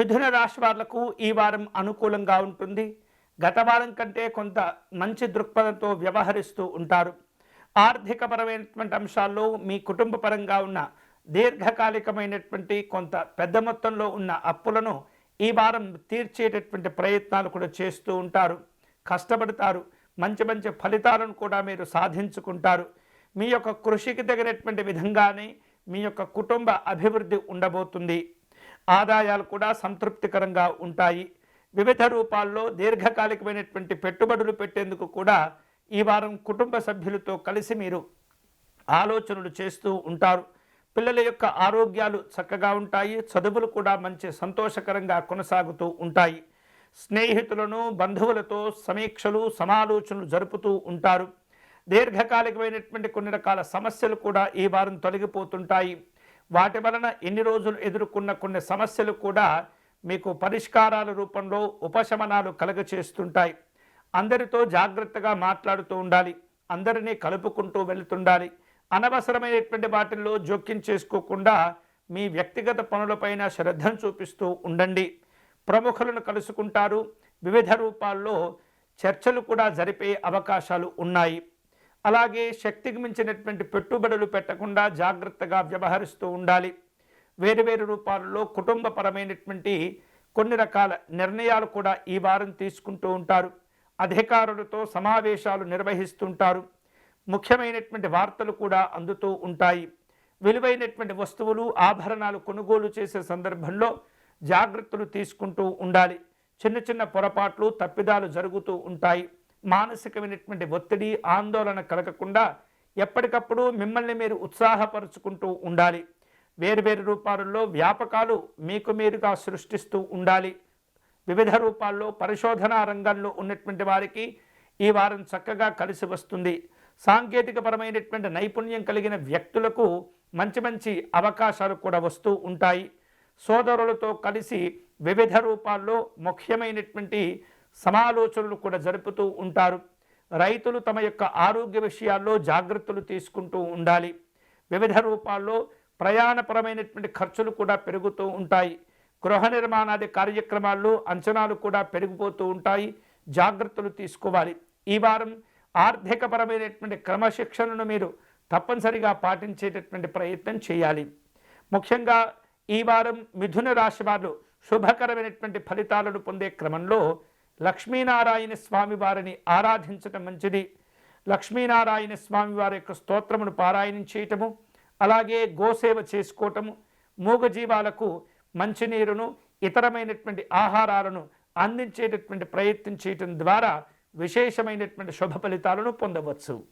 మిథున రాశి వాళ్లకు ఈ వారం అనుకూలంగా ఉంటుంది. గత వారం కంటే కొంత మంచి దృక్పథంతో వ్యవహరిస్తూ ఉంటారు. ఆర్థికపరమైనటువంటి అంశాల్లో మీ కుటుంబ పరంగా ఉన్న దీర్ఘకాలికమైనటువంటి కొంత పెద్ద మొత్తంలో ఉన్న అప్పులను ఈ వారం తీర్చేటటువంటి ప్రయత్నాలు కూడా చేస్తూ ఉంటారు. కష్టపడతారు. మంచి మంచి ఫలితాలను కూడా మీరు సాధించుకుంటారు. మీ యొక్క కృషికి తగినటువంటి విధంగానే మీ యొక్క కుటుంబ అభివృద్ధి ఉండబోతుంది. ఆదాయాలు కూడా సంతృప్తికరంగా ఉంటాయి. వివిధ రూపాల్లో దీర్ఘకాలికమైనటువంటి పెట్టుబడులు పెట్టేందుకు కూడా ఈ వారం కుటుంబ సభ్యులతో కలిసి మీరు ఆలోచనలు చేస్తూ ఉంటారు. పిల్లల యొక్క ఆరోగ్యాలు చక్కగా ఉంటాయి. చదువులు కూడా మంచి సంతోషకరంగా కొనసాగుతూ ఉంటాయి. స్నేహితులను బంధువులతో సమీక్షలు సమాలోచనలు జరుపుతూ ఉంటారు. దీర్ఘకాలికమైనటువంటి కొన్ని రకాల సమస్యలు కూడా ఈ వారం తొలగిపోతుంటాయి. వాటి వలన ఎన్ని రోజులు ఎదుర్కొన్న కొన్ని సమస్యలు కూడా మీకు పరిష్కారాల రూపంలో ఉపశమనాలు కలుగచేస్తుంటాయి. అందరితో జాగ్రత్తగా మాట్లాడుతూ ఉండాలి. అందరినీ కలుపుకుంటూ వెళుతుండాలి. అనవసరమైనటువంటి వాటిల్లో జోక్యం చేసుకోకుండా మీ వ్యక్తిగత పనులపైన శ్రద్ధను చూపిస్తూ ఉండండి. ప్రముఖులను కలుసుకుంటారు. వివిధ రూపాల్లో చర్చలు కూడా జరిపే అవకాశాలు ఉన్నాయి. అలాగే శక్తికి మించినటువంటి పెట్టుబడులు పెట్టకుండా జాగ్రత్తగా వ్యవహరిస్తూ ఉండాలి. వేరువేరు రూపాలలో కుటుంబపరమైనటువంటి కొన్ని రకాల నిర్ణయాలు కూడా ఈ వారం తీసుకుంటూ ఉంటారు. అధికారులతో సమావేశాలు నిర్వహిస్తుంటారు. ముఖ్యమైనటువంటి వార్తలు కూడా అందుతూ ఉంటాయి. విలువైనటువంటి వస్తువులు ఆభరణాలు కొనుగోలు చేసే సందర్భంలో జాగ్రత్తలు తీసుకుంటూ ఉండాలి. చిన్న చిన్న పొరపాట్లు తప్పిదాలు జరుగుతూ ఉంటాయి. మానసికమైనటువంటి ఒత్తిడి ఆందోళన కలగకుండా ఎప్పటికప్పుడు మిమ్మల్ని మీరు ఉత్సాహపరుచుకుంటూ ఉండాలి. వేరువేరు రూపాలలో వ్యాపకాలు మీకు మీరుగా సృష్టిస్తూ ఉండాలి. వివిధ రూపాల్లో పరిశోధనా రంగంలో ఉన్నటువంటి వారికి ఈ వారం చక్కగా కలిసి వస్తుంది. సాంకేతికపరమైనటువంటి నైపుణ్యం కలిగిన వ్యక్తులకు మంచి మంచి అవకాశాలు కూడా వస్తూ ఉంటాయి. సోదరులతో కలిసి వివిధ రూపాల్లో ముఖ్యమైనటువంటి సమాలోచనలు కూడా జరుపుతూ ఉంటారు. రైతులు తమ యొక్క ఆరోగ్య విషయాల్లో జాగ్రత్తలు తీసుకుంటూ ఉండాలి. వివిధ రూపాల్లో ప్రయాణపరమైనటువంటి ఖర్చులు కూడా పెరుగుతూ ఉంటాయి. గృహ నిర్మాణాది కార్యక్రమాల్లో అంచనాలు కూడా పెరిగిపోతూ ఉంటాయి. జాగ్రత్తలు తీసుకోవాలి. ఈ వారం ఆర్థికపరమైనటువంటి క్రమశిక్షణను మీరు తప్పనిసరిగా పాటించేటటువంటి ప్రయత్నం చేయాలి. ముఖ్యంగా ఈ వారం మిథున రాశి వారు శుభకరమైనటువంటి ఫలితాలను పొందే క్రమంలో లక్ష్మీనారాయణ స్వామి వారిని ఆరాధించటం మంచిది. లక్ష్మీనారాయణ స్వామి వారి యొక్క స్తోత్రమును పారాయణం చేయటము, అలాగే గోసేవ చేసుకోవటము, మూగజీవాలకు మంచినీరును ఇతరమైనటువంటి ఆహారాలను అందించేటటువంటి ప్రయత్నం చేయటం ద్వారా విశేషమైనటువంటి శుభ ఫలితాలను పొందవచ్చు.